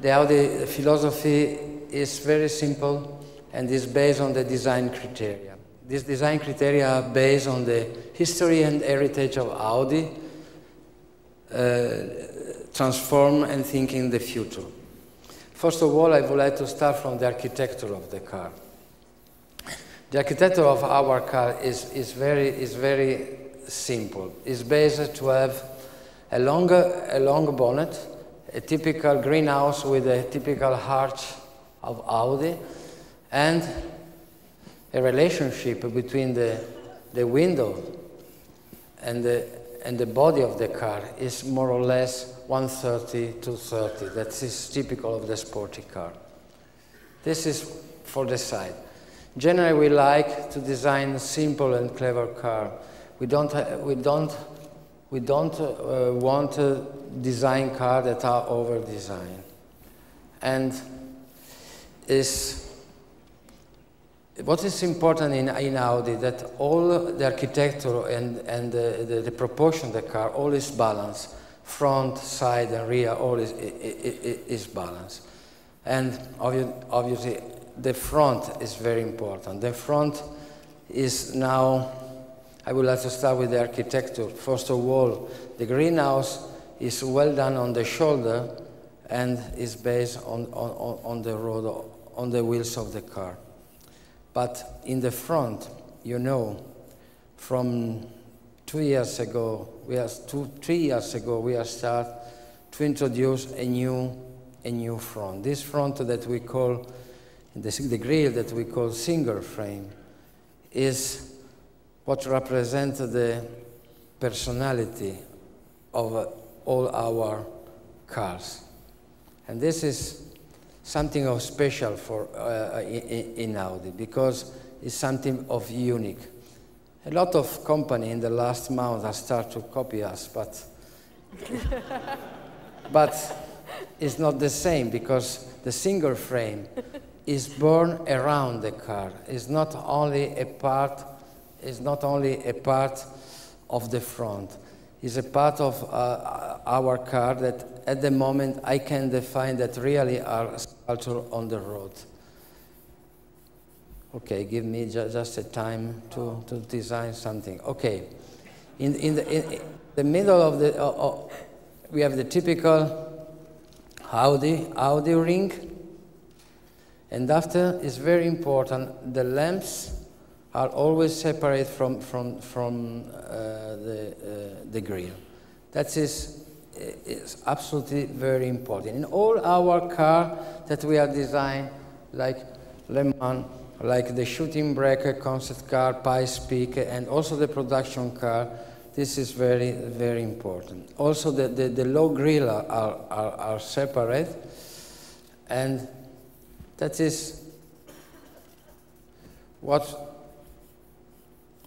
The Audi philosophy is very simple and is based on the design criteria. These design criteria are based on the history and heritage of Audi, transform and thinking the future. First of all, I would like to start from the architecture of the car. The architecture of our car is very simple. It's based to have a long bonnet, a typical greenhouse with a typical arch of Audi, and a relationship between the window and the body of the car is more or less 130 to 30. That is typical of the sporty car. This is for the side. Generally, we like to design simple and clever car. We don't want to design cars that are over-designed. And what is important in Audi that all the architecture and the proportion of the car all is balanced. Front, side, and rear all is balanced. And obviously, the front is very important. The front is now, I would like to start with the architecture. First of all, the greenhouse is well done on the shoulder and is based on the road, on the wheels of the car. But in the front, you know, from 3 years ago, we have started to introduce a new front. This front that we call, the grille that we call single frame, is what represents the personality of all our cars. And this is something of special for in Audi, because it's something of unique. A lot of companies in the last month have started to copy us, but it's not the same, because the single frame is born around the car. It's not only a part of the front. It's a part of our car that at the moment I can define that really are sculpture on the road. Okay, give me just a time to design something. Okay, in the middle of the we have the typical Audi ring, and after is very important. The lamps are always separate from the grille. That is absolutely very important. In all our cars that we are designed, like Le Mans, like the shooting breaker, concept car, Pice Peak, and also the production car, this is very, very important. Also, the low grille are separate, and that is what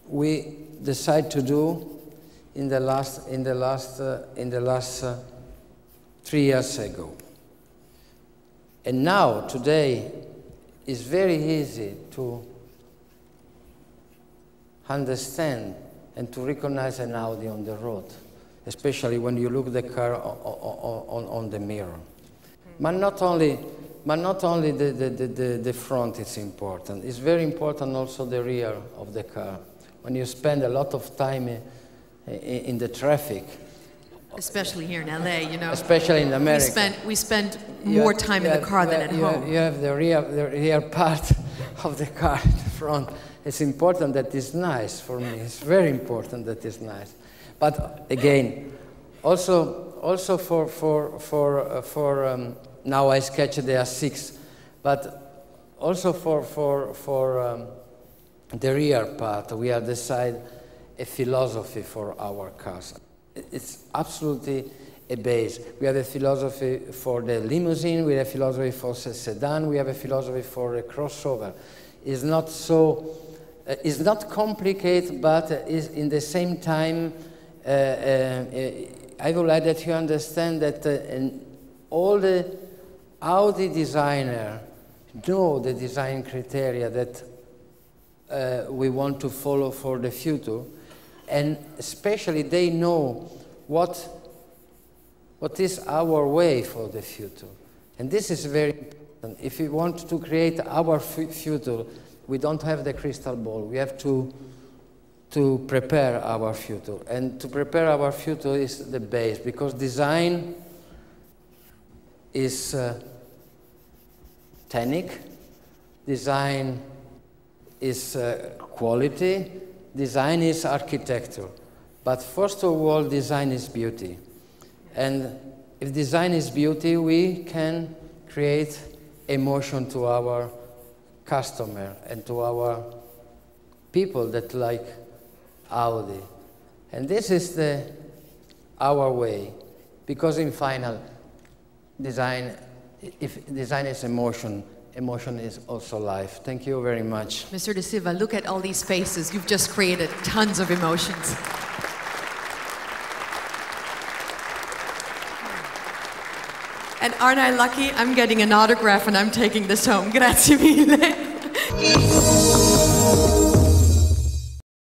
we decide to do in the last 3 years ago. And now, today, it's very easy to understand and to recognize an Audi on the road, especially when you look at the car on the mirror. But not only the front is important. It's very important also the rear of the car. When you spend a lot of time in the traffic, especially here in LA, you know. Especially in America. We spend more time in the car than at home. You have the rear part of the car in the front. It's important that it's nice for me. It's very important that it's nice. But again, also for now I sketch the A6, but also for the rear part, we have decided a philosophy for our cars. It's absolutely a base. We have a philosophy for the limousine, we have a philosophy for the sedan, we have a philosophy for a crossover. It's not so, it's not complicated, but is in the same time, I would like that you understand that all the Audi designer know the design criteria that we want to follow for the future, and especially they know what is our way for the future. And this is very important. If we want to create our future, we don't have the crystal ball. We have to prepare our future. And to prepare our future is the base, because design is technique, design is quality, design is architecture. But first of all, design is beauty. And if design is beauty, we can create emotion to our customer and to our people that like Audi. And this is our way, because in final, design, if design is emotion, emotion is also life. Thank you very much. Mr. De Silva, look at all these faces. You've just created tons of emotions. And aren't I lucky? I'm getting an autograph and I'm taking this home. Grazie mille.